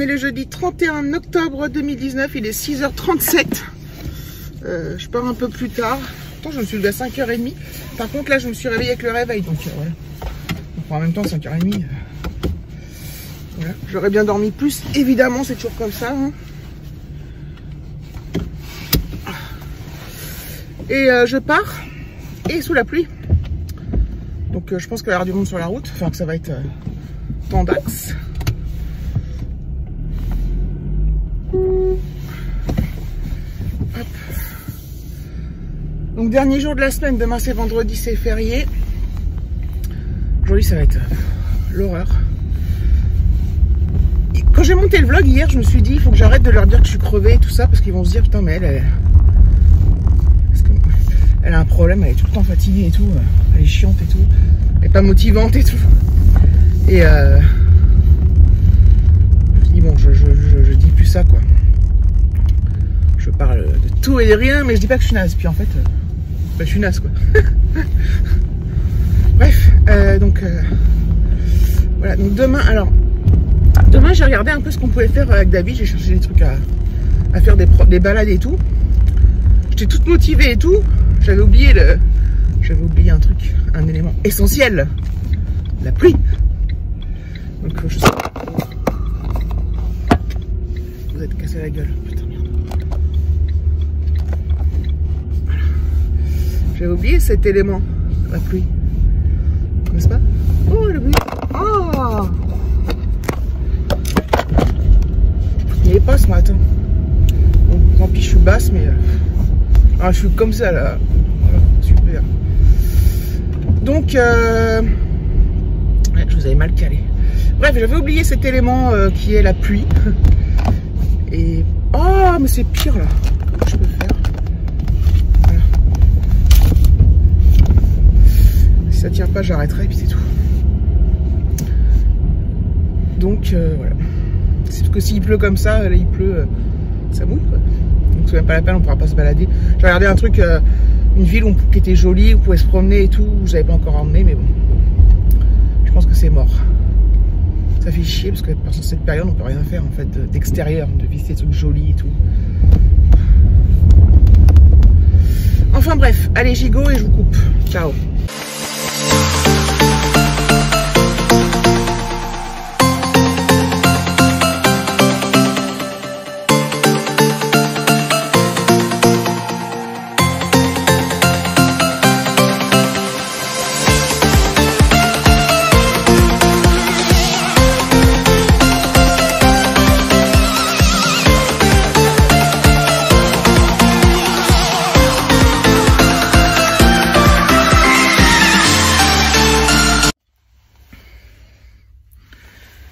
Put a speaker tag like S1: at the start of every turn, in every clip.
S1: est le jeudi 31 octobre 2019, il est 6h37. Je pars un peu plus tard. Pourtant, je me suis levée à 5h30. Par contre, là, je me suis réveillée avec le réveil. Donc, voilà. Donc, en même temps, 5h30. Voilà. J'aurais bien dormi plus. Évidemment, c'est toujours comme ça. Hein. Et je pars. Et sous la pluie. Donc, je pense qu'il va y avoir du monde sur la route. Enfin, que ça va être temps d'axe. Hop. Donc dernier jour de la semaine, demain c'est vendredi, c'est férié. Aujourd'hui ça va être l'horreur. Quand j'ai monté le vlog hier, je me suis dit il faut que j'arrête de leur dire que je suis crevée et tout ça, parce qu'ils vont se dire putain mais elle a un problème, elle est tout le temps fatiguée et tout, elle est chiante et tout, elle est pas motivante et tout. Et je dis bon, je dis plus ça quoi. Je parle de tout et de rien, mais je dis pas que je suis naze. Puis en fait, je suis naze quoi. Bref, donc voilà. Donc demain, demain j'ai regardé un peu ce qu'on pouvait faire avec David. J'ai cherché des trucs à faire des balades et tout. J'étais toute motivée et tout. J'avais oublié un truc, un élément essentiel, la pluie. Donc je sais pas. Vous êtes cassé la gueule, putain. J'avais oublié cet élément, la pluie, n'est-ce pas? Oh, la pluie. Oh, il n'y avait pas ce matin. Bon, tant pis, je suis basse, mais je suis comme ça là. Voilà, super. Donc, ouais, je vous avais mal calé. Bref, j'avais oublié cet élément qui est la pluie. Et oh, mais c'est pire là. Comment je peux faire? Si ça tient pas, j'arrêterai et puis c'est tout. Donc voilà. C'est parce que s'il pleut comme ça, là il pleut, ça mouille quoi. Donc c'est même pas la peine, on pourra pas se balader. J'ai regardé un truc, une ville qui était jolie, où on pouvait se promener et tout. Je n'avais pas encore emmené, mais bon. Je pense que c'est mort. Ça fait chier parce que pendant cette période, on peut rien faire en fait d'extérieur, de visiter des trucs jolis et tout. Enfin bref, allez gigot et je vous coupe. Ciao.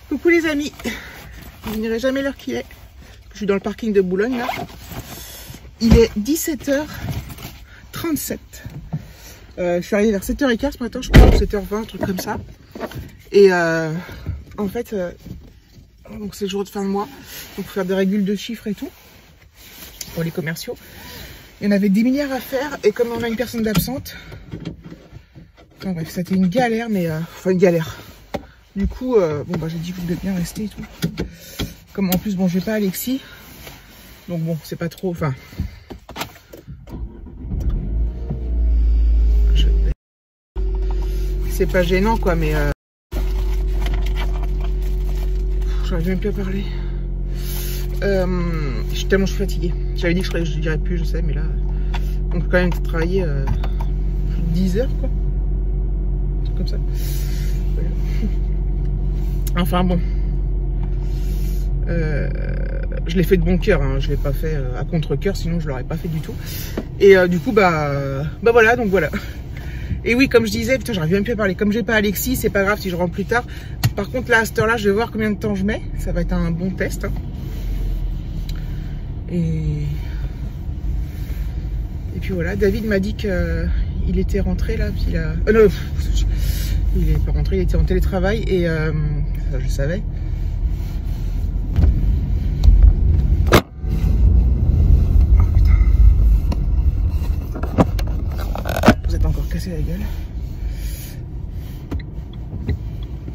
S1: Coucou les amis, je n'irai jamais l'heure qu'il est. Je suis dans le parking de Boulogne là. Il est 17h37. Je suis arrivée vers 7h15 ce matin, je crois, 7h20, un truc comme ça. Et en fait, donc c'est le jour de fin de mois, donc faut faire des régules de chiffres et tout pour les commerciaux. Il y en avait 10 milliards à faire et comme on a une personne d'absente, enfin bref, c'était une galère, mais enfin une galère. Du coup, bon bah j'ai dit que vous devez bien rester et tout. Comme en plus, bon, j'ai pas Alexis. Donc bon, c'est pas trop, enfin... C'est pas gênant quoi, mais... J'arrive même plus à parler. Tellement je suis fatiguée. J'avais dit que je dirais plus, je sais, mais là... On peut quand même travailler 10 heures quoi. Un truc comme ça. Voilà. Enfin bon, je l'ai fait de bon cœur, hein. Je l'ai pas fait à contre-cœur, sinon je l'aurais pas fait du tout. Et du coup bah voilà, donc voilà. Et oui, comme je disais, putain, j'arrive même plus à parler. Comme j'ai pas Alexis, c'est pas grave si je rentre plus tard. Par contre là, à cette heure-là, je vais voir combien de temps je mets. Ça va être un bon test. Hein. Et puis voilà, David m'a dit qu'il était rentré là, puis il a... non, il est pas rentré, il était en télétravail et ça, je savais. Oh putain. Vous êtes encore cassé la gueule.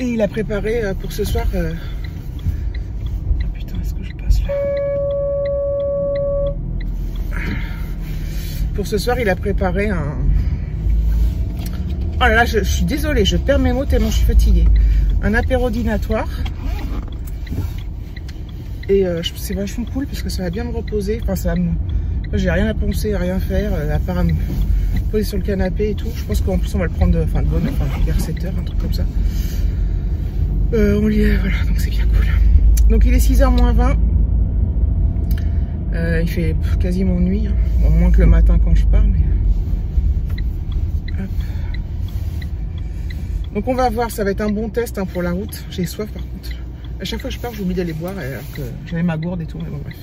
S1: Et il a préparé pour ce soir. Oh putain. Pour ce soir, il a préparé un... Oh là là, je suis désolée, je perds mes mots tellement je suis fatiguée. Un apéro dînatoire. Et c'est vachement cool parce que ça va bien me reposer. Enfin, ça va me... J'ai rien à penser, à rien faire, à part à me poser sur le canapé et tout. Je pense qu'en plus, on va le prendre de bonne heure, vers 7 heures, un truc comme ça. On y est, voilà, donc c'est bien cool. Donc, il est 6h moins 20. Il fait quasiment nuit. Hein. Bon, moins que le matin quand je pars, mais... Hop. Donc, on va voir, ça va être un bon test hein, pour la route. J'ai soif, par contre. À chaque fois que je pars, j'oublie d'aller boire, alors que j'avais ma gourde et tout, mais bon, bref.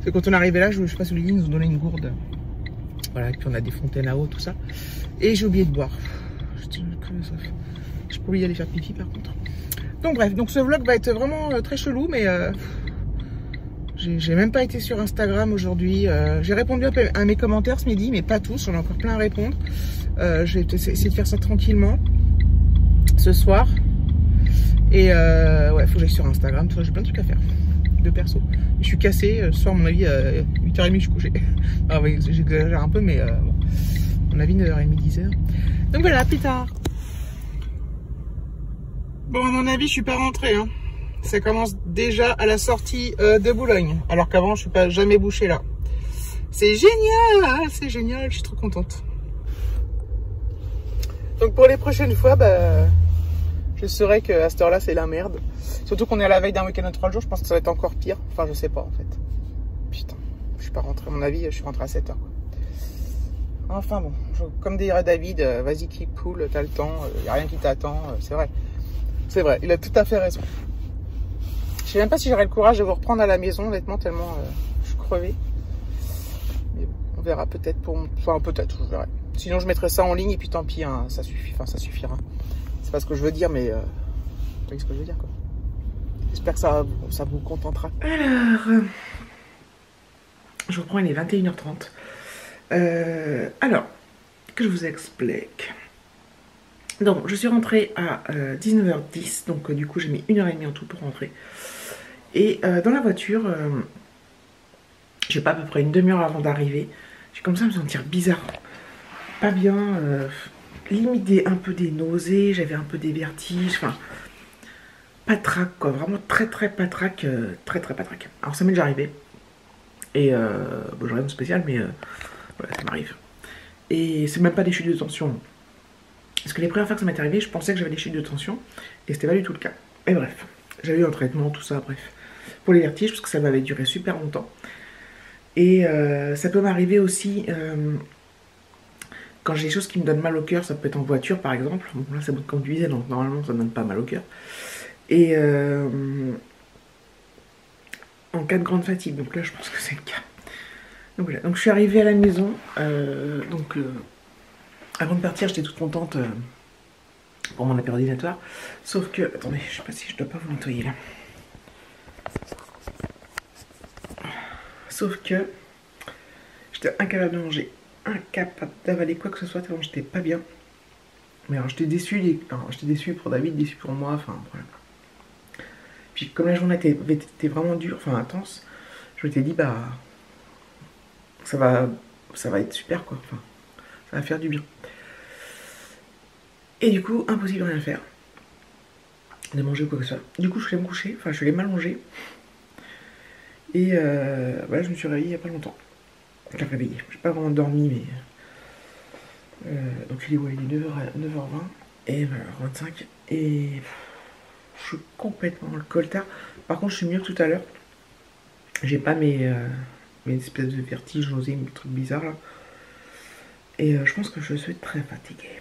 S1: C'est quand on est arrivé là, je sais pas si vous l'avez dit, ils nous ont donné une gourde. Voilà, et puis on a des fontaines à eau, tout ça. Et j'ai oublié de boire. Je peux oublier d'aller faire pipi, par contre. Donc bref, donc ce vlog va être vraiment très chelou, mais j'ai même pas été sur Instagram aujourd'hui. J'ai répondu à mes commentaires ce midi, mais pas tous, j'en ai encore plein à répondre. Je vais essayer de faire ça tranquillement ce soir. Et ouais, faut que j'aille sur Instagram, j'ai plein de trucs à faire, de perso. Je suis cassée, ce soir à mon avis, 8h30 je suis couchée. Alors oui, j'exagère un peu, mais bon, à mon avis 9h30, 10h. Donc voilà, à plus tard. Bon, à mon avis, je suis pas rentrée. Hein. Ça commence déjà à la sortie de Boulogne, alors qu'avant, je suis pas jamais bouchée là. C'est génial, je suis trop contente. Donc pour les prochaines fois, bah, je saurais qu'à cette heure-là, c'est la merde. Surtout qu'on est à la veille d'un week-end de 3 jours, je pense que ça va être encore pire. Enfin, je sais pas en fait. Putain, je suis pas rentrée, à mon avis, je suis rentrée à 7h. Quoi. Enfin bon, comme dirait David, vas-y, keep cool, t'as le temps, y a rien qui t'attend, c'est vrai. C'est vrai, il a tout à fait raison. Je sais même pas si j'aurai le courage de vous reprendre à la maison, honnêtement, tellement je suis crevée. Mais bon, on verra peut-être pour... Enfin, peut-être, je verrai. Sinon, je mettrai ça en ligne et puis tant pis, hein, ça suffit, enfin, ça suffira. C'est pas ce que je veux dire, mais... vous voyez ce que je veux dire, quoi. J'espère que ça vous contentera. Alors... je reprends, il est 21h30. Alors, que je vous explique. Donc, je suis rentrée à 19h10, donc du coup, j'ai mis 1h30 en tout pour rentrer. Et dans la voiture, je sais pas, à peu près une demi-heure avant d'arriver, j'ai commencé à me sentir bizarre. Pas bien, limite un peu des nausées, j'avais un peu des vertiges, enfin, patraque quoi, vraiment très patraque, très patraque. Alors ça m'est déjà arrivé, et bon, j'ai rien de spécial, mais voilà, ça m'arrive. Et c'est même pas des chutes de tension. Parce que les premières fois que ça m'est arrivé, je pensais que j'avais des chutes de tension, et c'était pas du tout le cas. Et bref, j'avais eu un traitement, tout ça, bref. Pour les vertiges, parce que ça m'avait duré super longtemps. Et ça peut m'arriver aussi... quand j'ai des choses qui me donnent mal au cœur, ça peut être en voiture par exemple. Bon, là, c'est moi qui conduisais, donc normalement, ça ne donne pas mal au cœur. Et en cas de grande fatigue, donc là, je pense que c'est le cas. Donc voilà, donc je suis arrivée à la maison. Avant de partir, j'étais toute contente pour mon apéro dînatoire. Sauf que, attendez, je sais pas si je dois pas vous nettoyer là. Sauf que j'étais incapable de manger. Incapable d'avaler quoi que ce soit tellement j'étais pas bien. Mais alors j'étais déçue, j'étais déçue pour David, déçue pour moi, enfin voilà. Puis comme la journée était vraiment dure, enfin intense, je m'étais dit bah ça va être super quoi, enfin ça va faire du bien. Et du coup, impossible de rien faire, de manger ou quoi que ce soit. Du coup je suis allée me coucher, enfin je suis allée m'allonger. Et voilà, je me suis réveillée il y a pas longtemps. Je l'ai réveillée, j'ai pas vraiment dormi mais... donc il est 9h20 et 9h25 et je suis complètement le coltard. Par contre je suis mieux que tout à l'heure. J'ai pas mes espèces de vertiges, nausées, mes trucs bizarres là. Et je pense que je suis très fatiguée.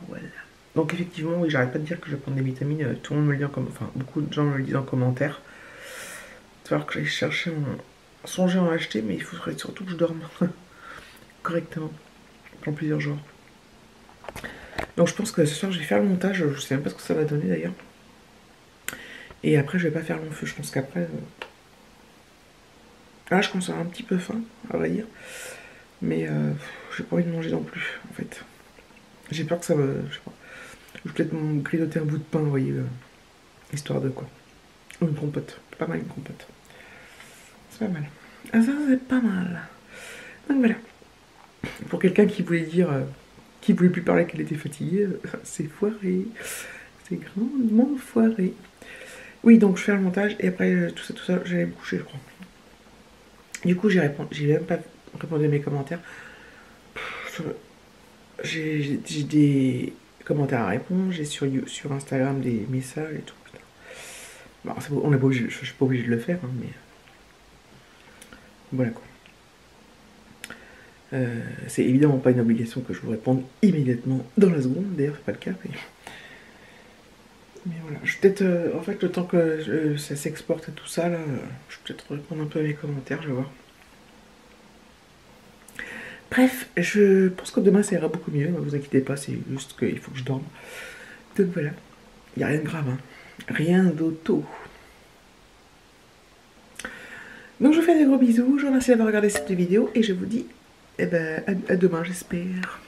S1: Voilà. Donc effectivement oui, j'arrête pas de dire que je vais prendre des vitamines. Tout le monde me le dit enfin beaucoup de gens me le disent en commentaire. Il va falloir que j'aille chercher songer à en acheter, mais il faudrait surtout que je dorme correctement pendant plusieurs jours. Donc je pense que ce soir je vais faire le montage, je sais même pas ce que ça va donner d'ailleurs. Et après je vais pas faire long feu, je pense qu'après... Là je commence à avoir un petit peu faim, à vrai dire. Mais j'ai pas envie de manger non plus en fait. J'ai peur que ça me... Je sais pas. Je vais peut-être me grignoter un bout de pain, vous voyez, histoire de quoi. Ou une compote, pas mal une compote. C'est pas mal. Ah ça c'est pas mal.
S2: Donc voilà. Pour quelqu'un qui voulait dire, qui voulait plus parler qu'elle était fatiguée, c'est foiré. C'est grandement foiré. Oui, donc je fais le montage et après tout ça, j'allais me coucher, je crois. Du coup, j'ai même pas répondu à mes commentaires. J'ai des commentaires à répondre, j'ai sur Instagram des messages et tout. Putain. Bon, on est pas obligé, je suis pas obligé de le faire, hein, mais voilà quoi. C'est évidemment pas une obligation que je vous réponde immédiatement dans la seconde, d'ailleurs c'est pas le cas. Mais voilà, je vais peut-être, en fait, le temps que ça s'exporte et tout ça, là, je vais peut-être répondre un peu à mes commentaires, je vais voir. Bref, je pense que demain ça ira beaucoup mieux, ne vous inquiétez pas, c'est juste qu'il faut que je dorme. Donc voilà, il n'y a rien de grave, hein. Rien d'auto. Donc je vous fais des gros bisous, je vous remercie d'avoir regardé cette vidéo et je vous dis à demain j'espère.